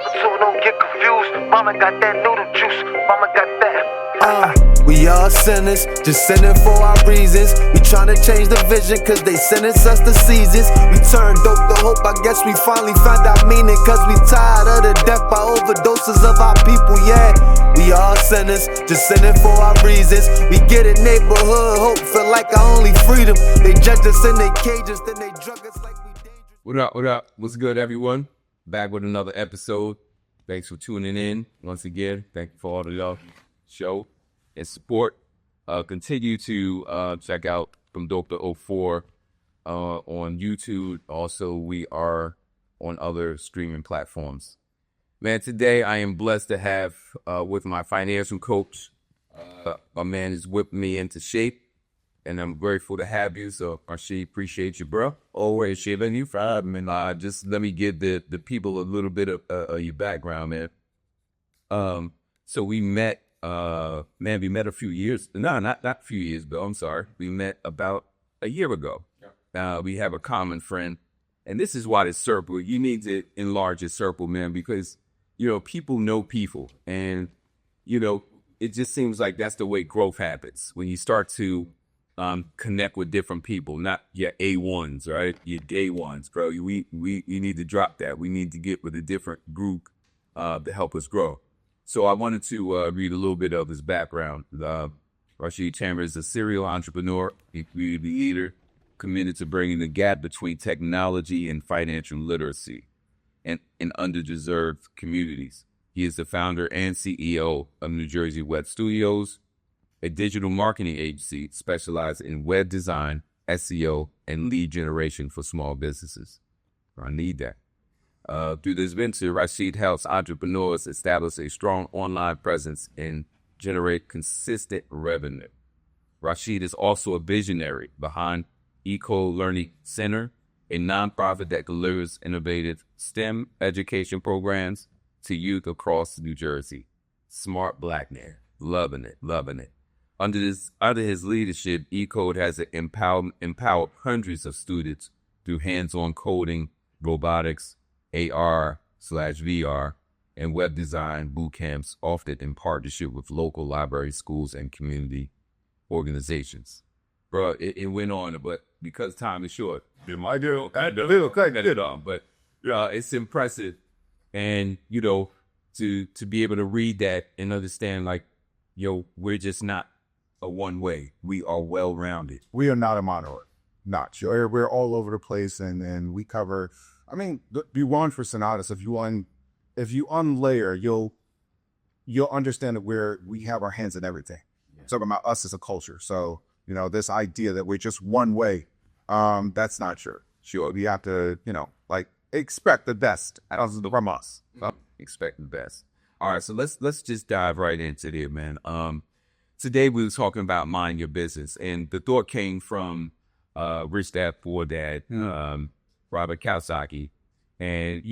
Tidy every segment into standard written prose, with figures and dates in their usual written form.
So don't get confused. Mama got that noodle juice. Mama got that. We all sinners, just sinning for our reasons. We tryna change the vision, cause they sentence us to seasons. We turned dope to hope, I guess we finally found our meaning. Cause we tired of the death by overdoses of our people, yeah. We all sinners, just sinning for our reasons. We get it, neighborhood hope, feel like our only freedom. They judge us in their cages, then they drug us like we dangerous. What up, what up? What's good, everyone? Back with another episode. Thanks for tuning in once again. Thank you for all the love, show, and support. Continue to check out From Dope to 04 on YouTube. Also, we are on other streaming platforms. Man, today I am blessed to have with my financial coach. My man is whipping me into shape, and I'm grateful to have you. So, Rashid, appreciate you, bro. Always shivering you fried, man. Just let me give the people a little bit of your background, man. So we met, we met a few years. No, not a few years, but I'm sorry. We met about a year ago. Yeah. We have a common friend, and this is why this circle. You need to enlarge your circle, man, because people know people, and it just seems like that's the way growth happens when you start to connect with different people, not your A1s, right? Your day ones, bro. We need to drop that. We need to get with a different group to help us grow. So I wanted to read a little bit of his background. Rashid Chamber is a serial entrepreneur, a community leader, committed to bringing the gap between technology and financial literacy and in underdeserved communities. He is the founder and CEO of New Jersey Web Studios, a digital marketing agency specialized in web design, SEO, and lead generation for small businesses. I need that. Through this venture, Rashid helps entrepreneurs establish a strong online presence and generate consistent revenue. Rashid is also a visionary behind Eco Learning Center, a nonprofit that delivers innovative STEM education programs to youth across New Jersey. Smart black man, loving it. Under his leadership, eCode has empowered hundreds of students through hands-on coding, robotics, AR/VR, and web design boot camps, often in partnership with local libraries, schools, and community organizations. Bro, it went on, but because time is short, it might do. I had a little cut it on, but it's impressive, and to be able to read that and understand, like, we're just not a one way. We are well rounded. We are not a monolith. Not sure. We're all over the place, and we cover. I mean, be one for Sonatas. If you unlayer, you'll understand that we have our hands in everything. Yeah. Talking about us as a culture. So this idea that we're just one way, that's not true. Sure, we have to expect the best from us. So, expect the best. All right, so let's just dive right into it, man. Today we were talking about mind your business, and the thought came from Rich Dad Poor Dad, Robert Kiyosaki, and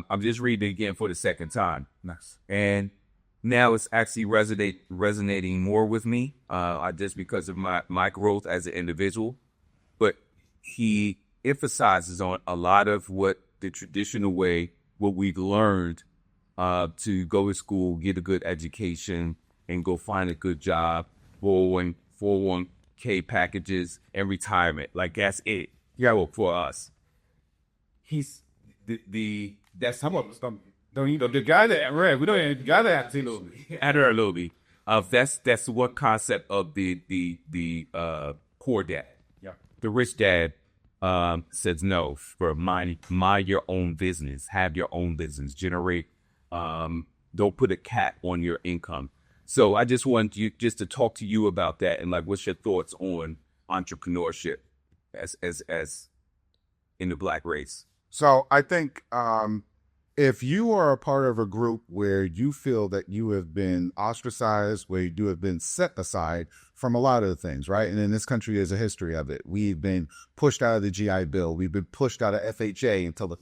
I'm just reading it again for the second time. Nice. And now it's actually resonating more with me, just because of my growth as an individual. But he emphasizes on a lot of what the traditional way, what we've learned to go to school, get a good education, and go find a good job, 401k packages, and retirement. Like, that's it. Yeah, for us. He's that's how much the guy that read. We don't even got that a little bit. That's what concept of the poor dad. Yeah. The rich dad says no for mind your own business, have your own business, generate. Don't put a cap on your income. So I just want you to talk to you about that, and like, what's your thoughts on entrepreneurship as in the black race? So I think if you are a part of a group where you feel that you have been ostracized, where you have been set aside from a lot of the things, right? And in this country, there's a history of it. We've been pushed out of the GI Bill. We've been pushed out of FHA until the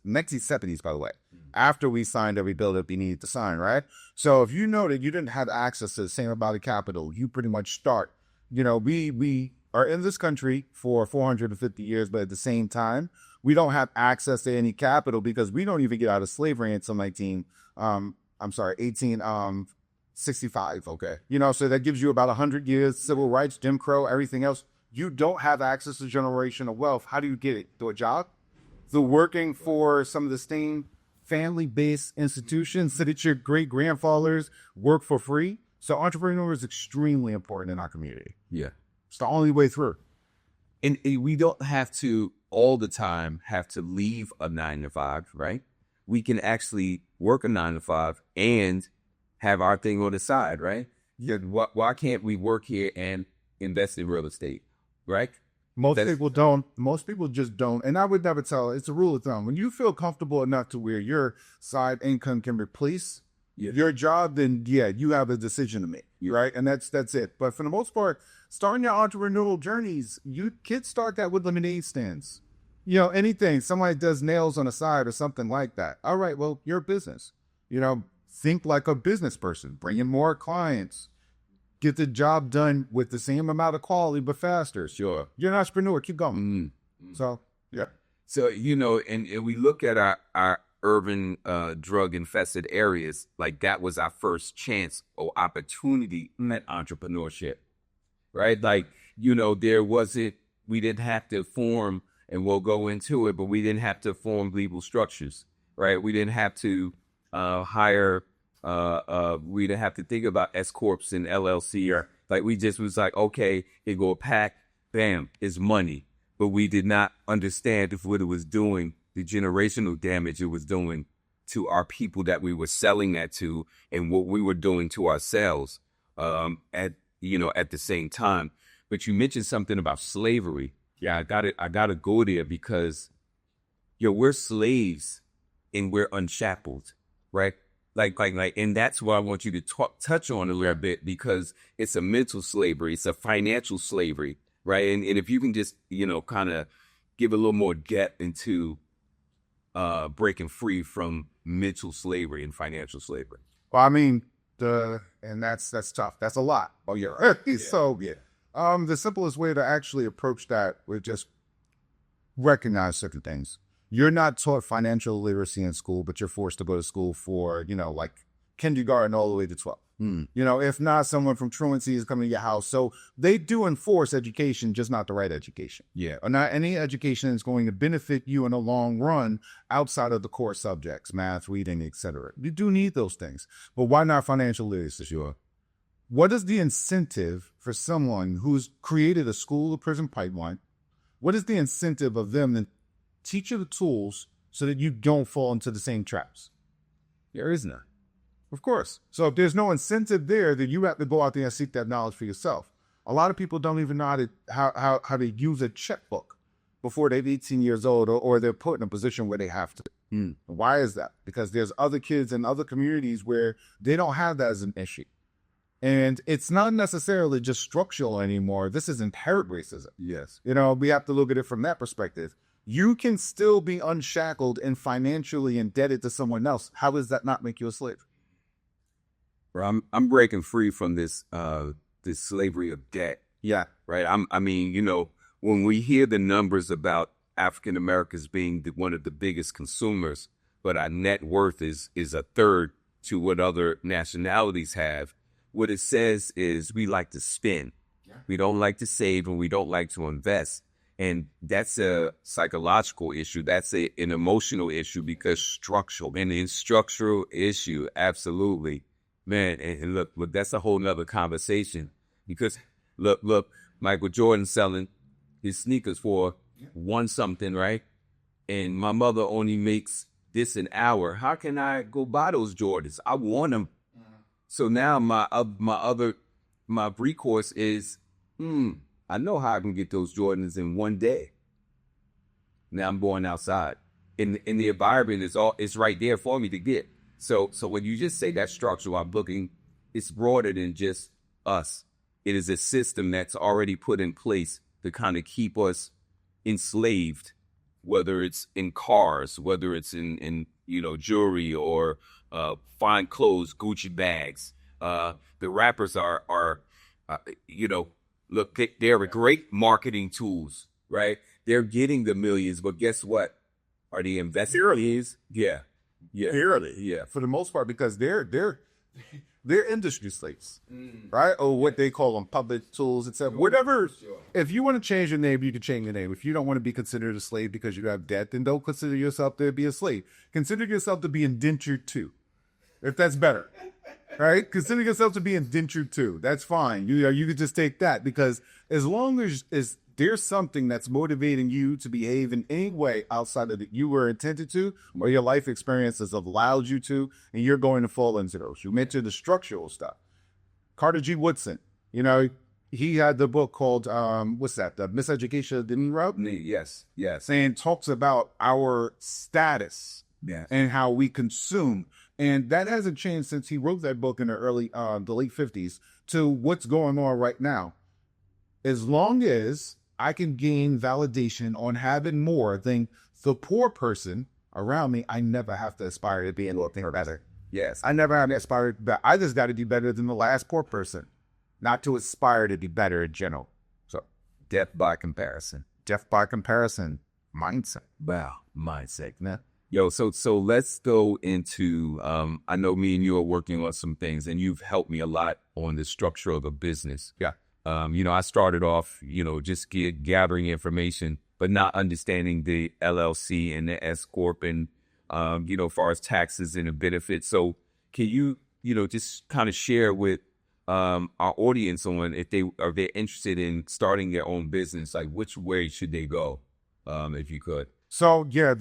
1970s, by the way, after we signed every bill that we needed to sign, right? So if you know that you didn't have access to the same amount of capital, you pretty much start, we are in this country for 450 years, but at the same time, We don't have access to any capital because we don't even get out of slavery until 1865. Okay. So that gives you about 100 years, civil rights, Jim Crow, everything else. You don't have access to generational wealth. How do you get it? Through a job? Through working for some of the same family-based institutions so that your great-grandfathers work for free? So entrepreneur is extremely important in our community. Yeah. It's the only way through. And we don't have to all the time have to leave a 9 to 5, right? We can actually work a 9 to 5 and have our thing on the side, right? Yeah. Why can't we work here and invest in real estate, right? Most people don't. Most people just don't. And I would never tell. It's a rule of thumb. When you feel comfortable enough to where your side income can replace your job, then you have a decision to make, right? And that's it. But for the most part, starting your entrepreneurial journeys, you kids start that with lemonade stands. Anything. Somebody does nails on the side or something like that. All right, well, your business. Think like a business person. Bring in more clients. Get the job done with the same amount of quality, but faster. Sure. You're an entrepreneur. Keep going. So, yeah. So, and we look at our urban drug-infested areas, like that was our first chance or opportunity at entrepreneurship, right? Like, there wasn't, we didn't have to form, and we'll go into it, but we didn't have to form legal structures, right? We didn't have to hire, we didn't have to think about S Corps and LLC, or like we just was like, okay, it go pack, bam, it's money. But we did not understand if what it was doing, the generational damage it was doing to our people that we were selling that to, and what we were doing to ourselves at the same time. But you mentioned something about slavery. Yeah, I gotta go there because we're slaves and we're unshackled, right? Like, and that's what I want you to touch on a little bit, because it's a mental slavery, it's a financial slavery, right? And if you can just, kind of give a little more depth into breaking free from mental slavery and financial slavery. Well, I mean, and that's tough. That's a lot. Oh, yeah. So, yeah. The simplest way to actually approach that would just recognize certain things. You're not taught financial literacy in school, but you're forced to go to school for, like kindergarten all the way to 12. If not, someone from truancy is coming to your house. So they do enforce education, just not the right education. Yeah. Or not any education is going to benefit you in the long run outside of the core subjects, math, reading, etc. You do need those things. But why not financial literacy? Sure. What is the incentive for someone who's created a school to prison pipeline? What is the incentive of them to teach you the tools so that you don't fall into the same traps? There is none. Of course. So if there's no incentive there, then you have to go out there and seek that knowledge for yourself. A lot of people don't even know how to use a checkbook before they're 18 years old, or they're put in a position where they have to. Why is that? Because there's other kids in other communities where they don't have that as an issue. And it's not necessarily just structural anymore. This is inherent racism. Yes. We have to look at it from that perspective. You can still be unshackled and financially indebted to someone else. How does that not make you a slave? Well, I'm breaking free from this slavery of debt. Yeah. Right. When we hear the numbers about African Americans being one of the biggest consumers, but our net worth is a third to what other nationalities have, what it says is we like to spend. Yeah. We don't like to save, and we don't like to invest. And that's a psychological issue. That's an emotional issue, because structural issue. Absolutely, man. And look, that's a whole nother conversation, because look, Michael Jordan selling his sneakers for one something, right? And my mother only makes this an hour. How can I go buy those Jordans? I want them. So now my recourse is, I know how I can get those Jordans in one day. Now I'm going outside. In the environment, it's right there for me to get. So when you just say that structural, I'm looking, it's broader than just us. It is a system that's already put in place to kind of keep us enslaved, whether it's in cars, whether it's in jewelry, or fine clothes, Gucci bags. The rappers are look, they're great marketing tools, right? they're getting the millions, but guess what? Are they investing millions? Yeah. Yeah. Barely. Yeah. For the most part, because they're industry slaves, right? Or what they call them, public tools, etc. Whatever. If you want to change your name, you can change your name. If you don't want to be considered a slave because you have debt, then don't consider yourself to be a slave. Consider yourself to be indentured too, if that's better, right? Consider yourself to be indentured too. That's fine. You could just take that, because as long as there's something that's motivating you to behave in any way outside of that you were intended to, or your life experiences have allowed you to, and you're going to fall into those. You mentioned the structural stuff. Carter G. Woodson, he had the book called, what's that? The Miseducation Didn't Rub? Yes. Yes. And talks about our status Yes. and how we consume. And that hasn't changed since he wrote that book in the late 50s to what's going on right now. As long as I can gain validation on having more than the poor person around me, I never have to aspire to be anything better. Yes. I never have to aspire to be better. I just got to do better than the last poor person, not to aspire to be better in general. So, Death by comparison. death by comparison, mindset. Wow. Mindset. Nah. Yo, so let's go into, I know me and you are working on some things, and you've helped me a lot on the structure of a business. Yeah. I started off, just gathering information, but not understanding the LLC and the S Corp and, as far as taxes and the benefits. So can you, just kind of share with our audience on if they're interested in starting their own business, like which way should they go, if you could? So, yeah,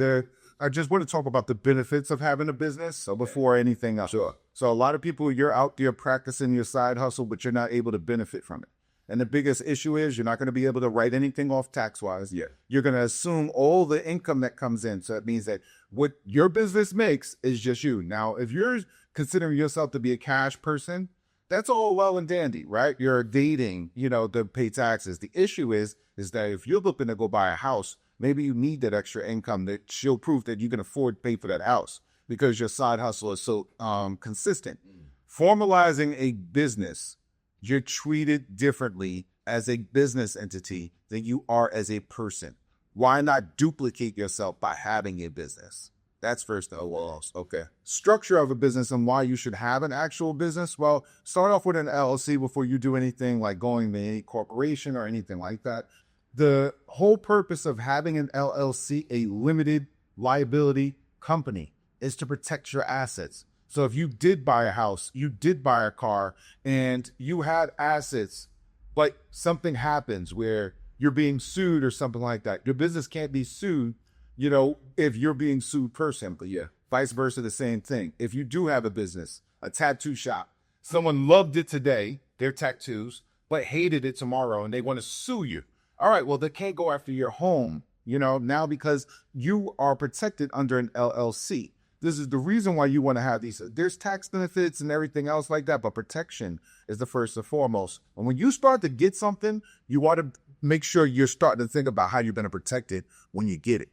I just want to talk about the benefits of having a business. So before anything else. Sure. So a lot of people, you're out there practicing your side hustle, but you're not able to benefit from it. And the biggest issue is you're not going to be able to write anything off tax-wise. Yeah. You're going to assume all the income that comes in. So it means that what your business makes is just you. Now, if you're considering yourself to be a cash person, that's all well and dandy, right? You're dating, to pay taxes. The issue is that if you're looking to go buy a house, maybe you need that extra income that show proof that you can afford to pay for that house because your side hustle is so consistent. Formalizing a business, you're treated differently as a business entity than you are as a person. Why not duplicate yourself by having a business? That's first of all. Okay. Structure of a business and why you should have an actual business. Well, start off with an LLC before you do anything like going to any corporation or anything like that. The whole purpose of having an LLC, a limited liability company, is to protect your assets. So if you did buy a house, you did buy a car, and you had assets, but something happens where you're being sued or something like that, your business can't be sued, if you're being sued personally. Yeah. Vice versa, the same thing. If you do have a business, a tattoo shop, someone loved it today, their tattoos, but hated it tomorrow, and they want to sue you. All right, well, they can't go after your home, now because you are protected under an LLC. This is the reason why you want to have these. There's tax benefits and everything else like that, but protection is the first and foremost. And when you start to get something, you want to make sure you're starting to think about how you're going to protect it when you get it.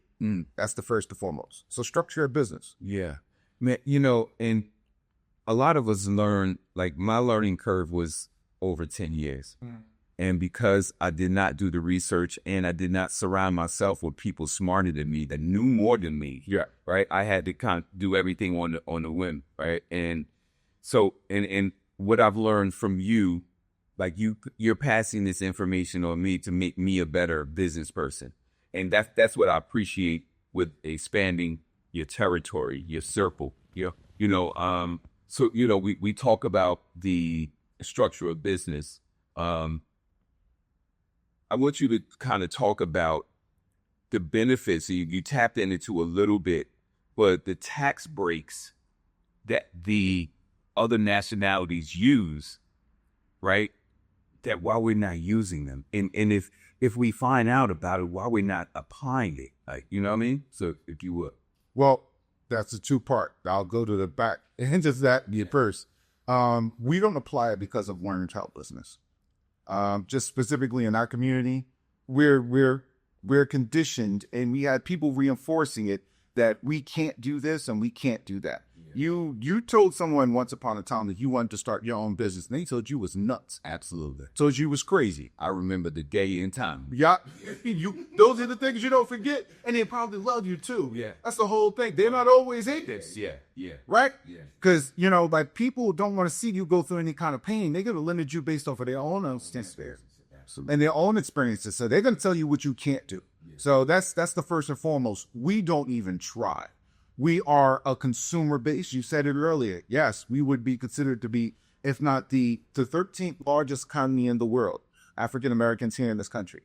That's the first and foremost. So structure a business. Yeah. Man, and a lot of us learn, like my learning curve was over 10 years. And because I did not do the research and I did not surround myself with people smarter than me that knew more than me, right? I had to kind of do everything on the whim, right? And so, and what I've learned from you, like you're passing this information on me to make me a better business person, and that's what I appreciate with expanding your territory, your circle. So we talk about the structure of business. I want you to kind of talk about the benefits. You tapped into a little bit, but the tax breaks that the other nationalities use, right? That why we're not using them. And if we find out about it, why we're not applying it, like, you know what I mean? So if you would. Well, that's a two-part. I'll go to the back and just that first. We don't apply it because of learned helplessness. Just specifically in our community, we're conditioned, and we had people reinforcing it that we can't do this and we can't do that. You told someone once upon a time that you wanted to start your own business, and they told you was nuts. Absolutely. Told you was crazy. I remember the day and time. Yeah, those are the things you don't forget, and they probably love you too. Yeah. That's the whole thing. They're not always haters. Yeah, yeah. Right? Yeah. Because, like people don't want to see you go through any kind of pain. They're going to limit you based off of their own experience and their own experiences. So they're going to tell you what you can't do. Yeah. So that's the first and foremost. We don't even try. We are a consumer base. You said it earlier. Yes, we would be considered to be, if not the 13th largest economy in the world, African Americans here in this country.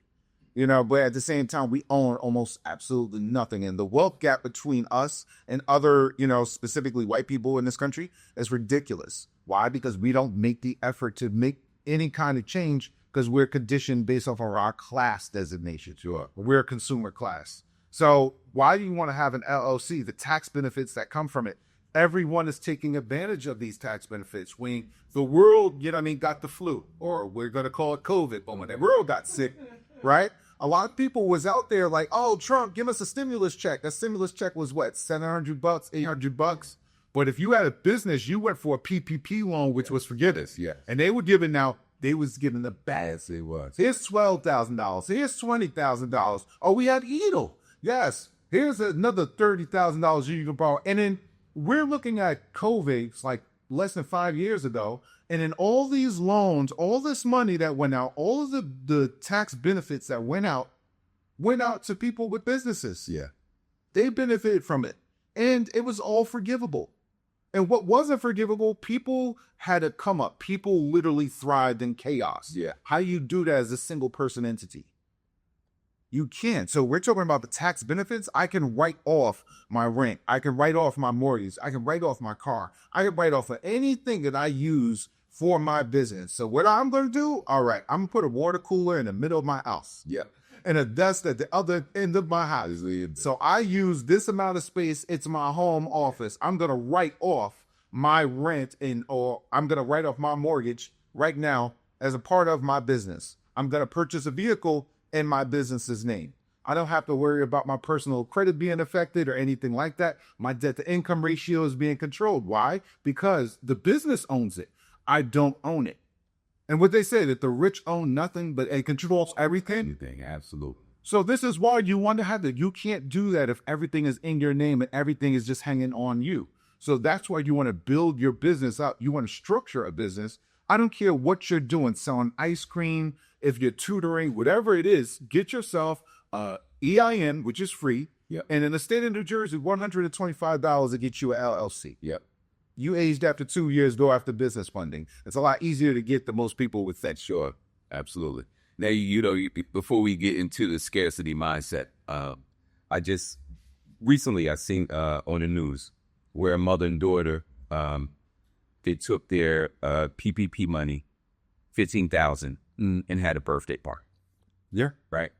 But at the same time, we own almost absolutely nothing. And the wealth gap between us and other, specifically white people in this country is ridiculous. Why? Because we don't make the effort to make any kind of change because we're conditioned based off of our class designation. Sure. We're a consumer class. So why do you want to have an LLC? The tax benefits that come from it. Everyone is taking advantage of these tax benefits. When the world, got the flu, or we're going to call it COVID, but when the world got sick, right? A lot of people was out there like, oh, Trump, give us a stimulus check. That stimulus check was what, $700, $800? But if you had a business, you went for a PPP loan, which was forgiveness. Yeah. And they was giving the best. It was. Here's $12,000. Here's $20,000. Oh, we had EDL. Yes. Here's another $30,000 you can borrow. And then we're looking at COVID, it's like less than 5 years ago. And in all these loans, all this money that went out, all of the tax benefits that went out to people with businesses. Yeah. They benefited from it. And it was all forgivable. And what wasn't forgivable, people had to come up. People literally thrived in chaos. Yeah. How you do that as a single person entity? You can't. So we're talking about the tax benefits. I can write off my rent. I can write off my mortgage. I can write off my car. I can write off of anything that I use for my business. So what I'm going to do, all right, I'm going to put a water cooler in the middle of my house. Yeah. And a desk at the other end of my house. So I use this amount of space. It's my home office. I'm going to write off my rent or I'm going to write off my mortgage right now as a part of my business. I'm going to purchase a vehicle in my business's name. I don't have to worry about my personal credit being affected or anything like that. My debt to income ratio is being controlled. Why? Because the business owns it. I don't own it. And what they say, that the rich own nothing, but it controls everything. Anything, absolutely. So this is why you want to have that. You can't do that if everything is in your name and everything is just hanging on you. So that's why you want to build your business up. You want to structure a business. I don't care what you're doing, selling ice cream, if you're tutoring, whatever it is, get yourself EIN, which is free. Yep. And in the state of New Jersey, $125 to get you an LLC. Yep. You aged after 2 years, go after business funding. It's a lot easier to get than most people would think. Sure. Absolutely. Now, before we get into the scarcity mindset, I just recently I seen on the news where a mother and daughter, they took their PPP money, $15,000, and had a birthday party. Yeah. Right.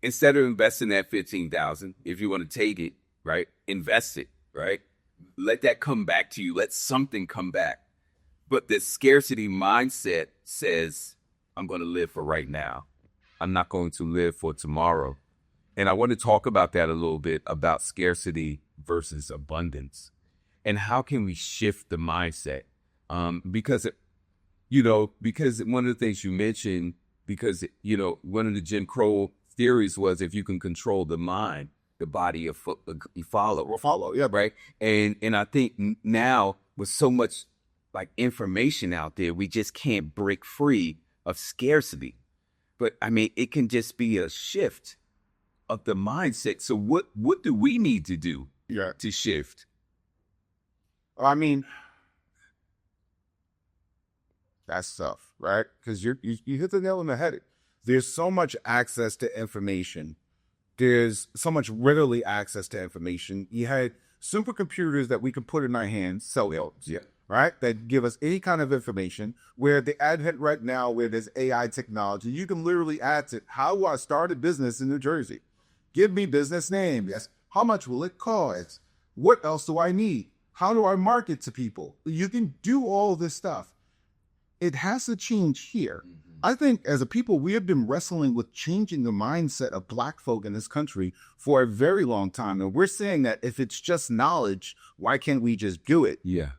Instead of investing that $15,000, if you want to take it, right, invest it, right. Let that come back to you. Let something come back. But the scarcity mindset says, I'm going to live for right now. I'm not going to live for tomorrow. And I want to talk about that a little bit, about scarcity versus abundance. And how can we shift the mindset? Because one of the things you mentioned, one of the Jim Crow theories was if you can control the mind, the body you follow. Will follow, yeah. Right. And I think now with so much like information out there, we just can't break free of scarcity. But I mean, it can just be a shift of the mindset. So what do we need to do to shift? I mean, that's tough, right? Because you hit the nail on the head. There's so much access to information. There's so much readily access to information. You had supercomputers that we can put in our hands, cell phones, right? That give us any kind of information. Where the advent right now, where there's AI technology, you can literally add to how do I start a business in New Jersey? Give me business name. Yes. How much will it cost? What else do I need? How do I market to people? You can do all this stuff. It has to change here. I think as a people, we have been wrestling with changing the mindset of Black folk in this country for a very long time. And we're saying that if it's just knowledge, why can't we just do it? Yeah.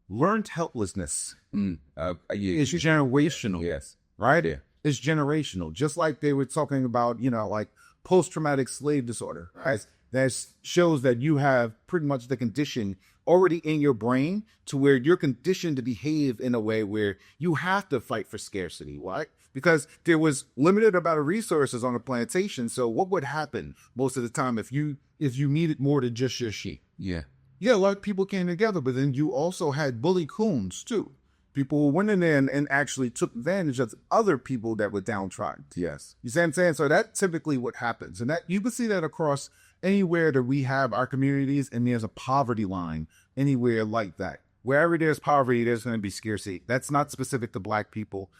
Learned helplessness Yeah. is generational. Yes. Right? Yeah. It's generational. Just like they were talking about, like post-traumatic slave disorder, right? That shows that you have pretty much the condition already in your brain to where you're conditioned to behave in a way where you have to fight for scarcity. Why? Because there was limited amount of resources on the plantation. So what would happen most of the time if you needed more than just your sheep? Yeah. Yeah, a lot of people came together, but then you also had bully coons too. People who went in there and actually took advantage of other people that were downtrodden. Yes. You see what I'm saying? So that's typically what happens. And that you can see that across anywhere that we have our communities and there's a poverty line anywhere like that. Wherever there's poverty, there's going to be scarcity. That's not specific to Black people.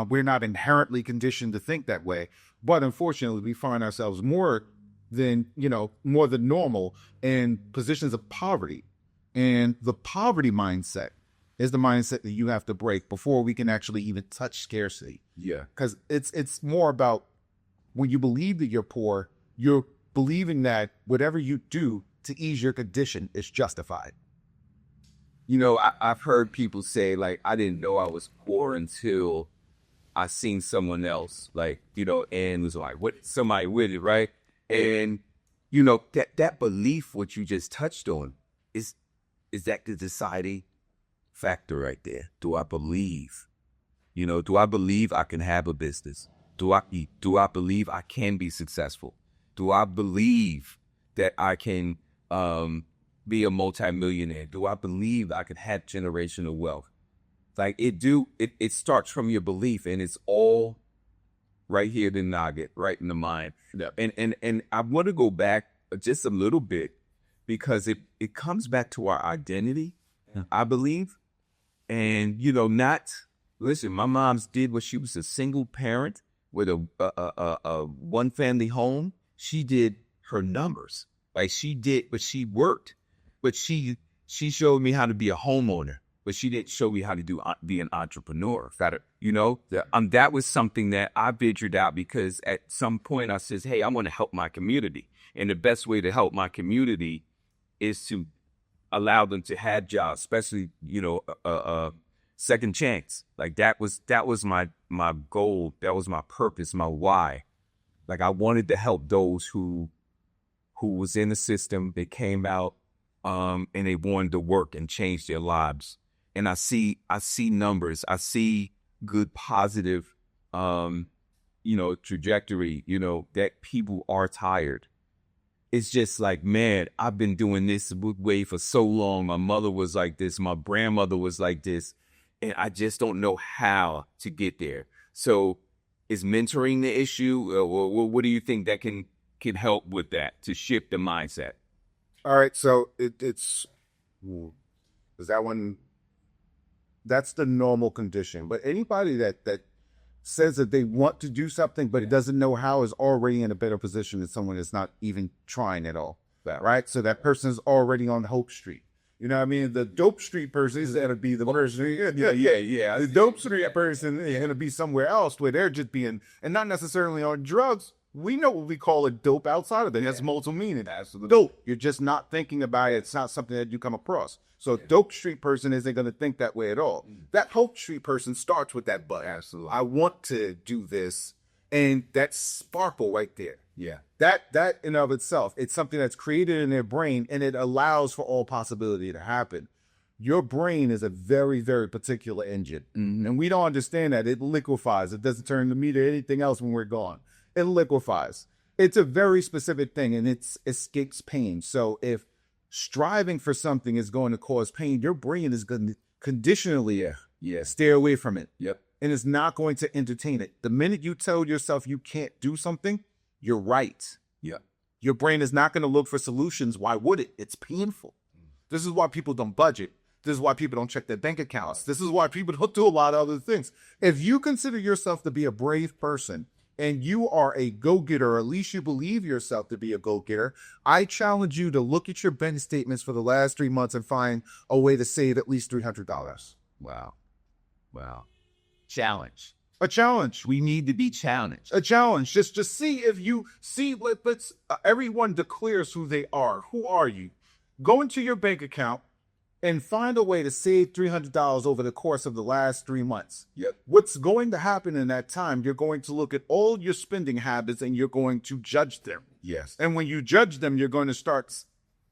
We're not inherently conditioned to think that way. But unfortunately, we find ourselves more than normal in positions of poverty. And the poverty mindset is the mindset that you have to break before we can actually even touch scarcity. Yeah. Because it's more about when you believe that you're poor, you're believing that whatever you do to ease your condition is justified. I've heard people say, like, I didn't know I was poor until I seen someone else, and was like, what, somebody with it, right? And, that belief, what you just touched on, is that the deciding factor right there. Do I believe? Do I believe I can have a business? Do I believe I can be successful? Do I believe that I can be a multimillionaire? Do I believe I can have generational wealth? Like it starts from your belief, and it's all right here in the nugget, right in the mind. Yeah. And I want to go back just a little bit because it comes back to our identity, I believe. And listen, my mom's did what she was a single parent with a one family home. She did her numbers. Like she did, but she worked. But she showed me how to be a homeowner, but she didn't show me how to be an entrepreneur. That was something that I figured out because at some point I says, hey, I want to help my community. And the best way to help my community is to allow them to have jobs, especially, second chance. Like that was my goal. That was my purpose, my why. Like I wanted to help those who was in the system. They came out and they wanted to work and change their lives. And I see numbers. I see good, positive, trajectory, that people are tired. It's just like, man, I've been doing this way for so long. My mother was like this. My grandmother was like this. And I just don't know how to get there. So is mentoring the issue? Or what do you think that can help with that to shift the mindset? All right. So is that one? That's the normal condition. But anybody that says that they want to do something, but it doesn't know how is already in a better position than someone that's not even trying at all. Right. So that person is already on Hope Street. You know what I mean? The Dope Street person is going to be the person. Yeah. The Dope Street person is going to be somewhere else where they're just being, and not necessarily on drugs. We know what we call it dope outside of it. That's multiple meaning. Absolutely. Dope. You're just not thinking about it. It's not something that you come across. So Dope Street person isn't going to think that way at all. That Hope Street person starts with that button. Absolutely. I want to do this. And that sparkle right there. Yeah. That in of itself, it's something that's created in their brain and it allows for all possibility to happen. Your brain is a very, very particular engine. Mm-hmm. And we don't understand that. It liquefies. It doesn't turn to meat or anything else when we're gone. It liquefies. It's a very specific thing and it escapes pain. So if striving for something is going to cause pain, your brain is going to conditionally stay away from it. Yep. And it's not going to entertain it. The minute you tell yourself you can't do something, you're right. Yeah. Your brain is not going to look for solutions. Why would it? It's painful. This is why people don't budget. This is why people don't check their bank accounts. This is why people don't do a lot of other things. If you consider yourself to be a brave person and you are a go-getter, or at least you believe yourself to be a go-getter, I challenge you to look at your bank statements for the last 3 months and find a way to save at least $300. Wow. Challenge. A challenge. We need to be challenged. A challenge. Just see if you see. Let's everyone declares who they are. Who are you? Go into your bank account and find a way to save $300 over the course of the last 3 months. Yep. What's going to happen in that time? You're going to look at all your spending habits and you're going to judge them. Yes. And when you judge them, you're going to start,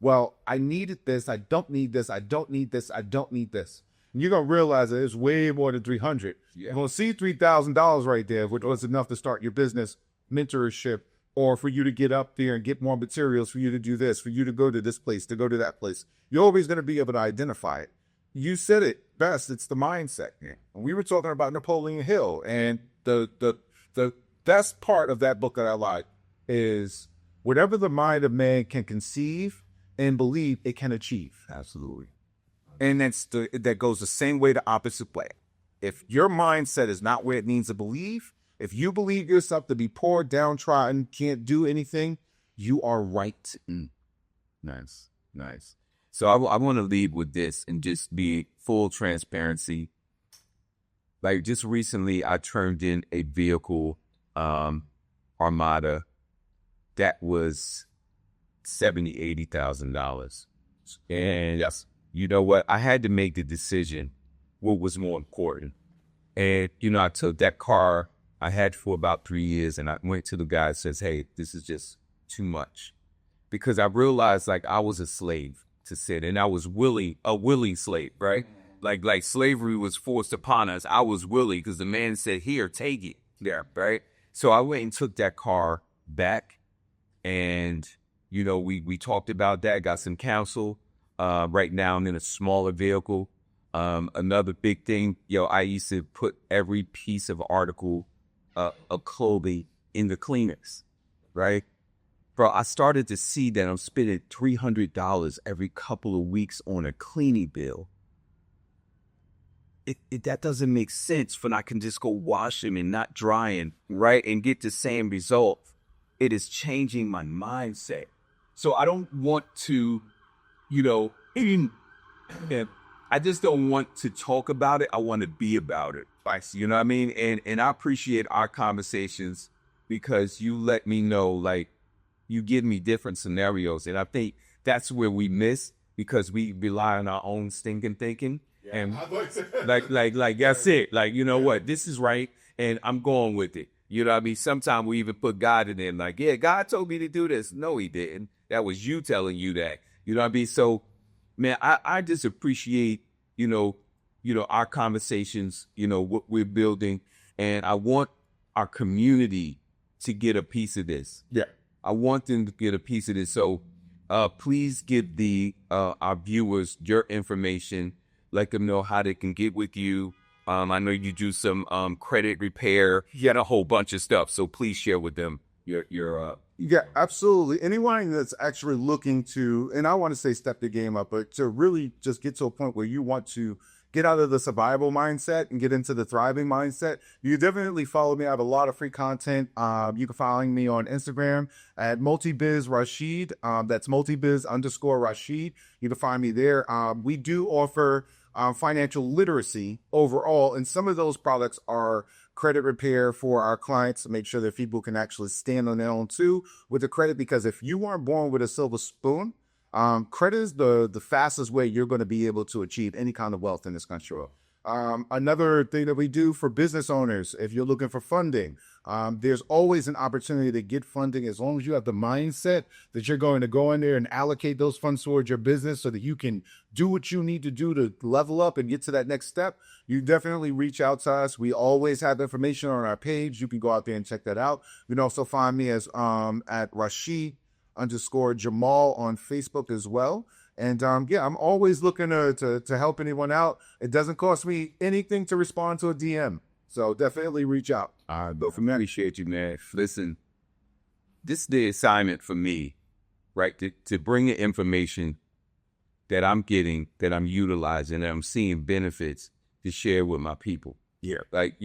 well, I needed this. I don't need this. I don't need this. I don't need this. And you're going to realize that it's way more than 300. Yeah. You're going to see $3,000 right there, which was enough to start your business mentorship, or for you to get up there and get more materials, for you to do this, for you to go to this place, to go to that place. You're always going to be able to identify it. You said it best. It's the mindset. And we were talking about Napoleon Hill, and the best part of that book that I like is whatever the mind of man can conceive and believe, it can achieve. Absolutely. And that goes the same way the opposite way. If your mindset is not where it needs to believe, if you believe yourself to be poor, downtrodden, can't do anything, you are right. Nice. So I want to lead with this and just be full transparency. Like just recently, I turned in a vehicle, Armada, that was $70,000-$80,000. And yes, you know what? I had to make the decision what was more important. And, I took that car I had for about 3 years, and I went to the guy and says, hey, this is just too much. Because I realized like I was a slave to sin, and I was a willing slave, right? Like slavery was forced upon us. I was willing because the man said, here, take it. Yeah, right? So I went and took that car back, and, we talked about that, got some counsel. Right now I'm in a smaller vehicle. Another big thing, I used to put every piece of article of clothing in the cleaners, right? Bro, I started to see that I'm spending $300 every couple of weeks on a cleaning bill. That doesn't make sense when I can just go wash them and not dry them, right? And get the same result. It is changing my mindset. So I don't want to, I just don't want to talk about it. I want to be about it. You know what I mean? And I appreciate our conversations because you let me know, like, you give me different scenarios. And I think that's where we miss because we rely on our own stinking thinking. Yeah, and like that's it. Like, you know what? This is right. And I'm going with it. You know what I mean? Sometimes we even put God in there like, yeah, God told me to do this. No, he didn't. That was you telling you that. You know what I mean? So, man, I just appreciate, our conversations, what we're building. And I want our community to get a piece of this. Yeah. I want them to get a piece of this. So please give our viewers your information. Let them know how they can get with you. I know you do some credit repair. You got a whole bunch of stuff. So please share with them your Yeah, absolutely. Anyone that's actually looking to, and I want to say step the game up, but to really just get to a point where you want to get out of the survival mindset and get into the thriving mindset, you definitely follow me. I have a lot of free content. You can follow me on Instagram at multibizrashid. That's multibiz_Rashid. You can find me there. We do offer financial literacy overall, and some of those products are credit repair for our clients to make sure that people can actually stand on their own too with the credit, because if you weren't born with a silver spoon, credit is the fastest way you're going to be able to achieve any kind of wealth in this country. Another thing that we do for business owners, if you're looking for funding, there's always an opportunity to get funding as long as you have the mindset that you're going to go in there and allocate those funds towards your business so that you can do what you need to do to level up and get to that next step. You definitely reach out to us. We always have information on our page. You can go out there and check that out. You can also find me as at Rashid_Jamal on Facebook as well. And I'm always looking to help anyone out. It doesn't cost me anything to respond to a DM. So definitely reach out. But for me, I appreciate you, man. Listen, this is the assignment for me, right? To bring the information that I'm getting, that I'm utilizing, that I'm seeing benefits to share with my people. Yeah. Like,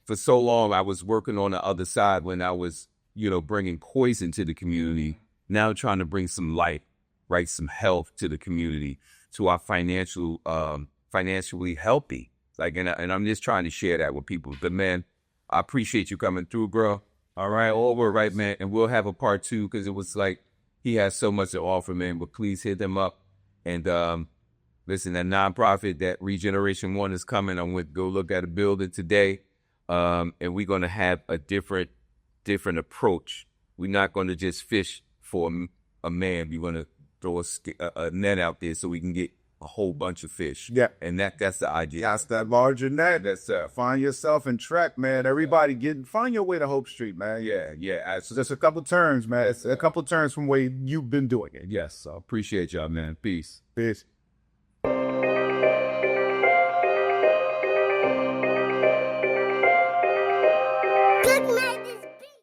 for so long, I was working on the other side when I was, bringing poison to the community. Now trying to bring some light, right? Some health to the community, to our financially healthy, Like, and I'm just trying to share that with people. But man, I appreciate you coming through, bro. All right, all right, man. And we'll have a part 2 because it was like he has so much to offer, man. But please hit them up. And listen, that nonprofit, that Regeneration One is coming. I'm going to go look at a building today. And we're going to have a different approach. We're not going to just fish for a man. We're going to throw a net out there so we can get a whole bunch of fish. Yeah. And that's the idea. That's that larger net. That's Find yourself in track, man. Everybody find your way to Hope Street, man. yeah. So just a couple turns, man. It's a couple turns from where you've been doing it. Yes. I appreciate y'all, man. Peace. Peace.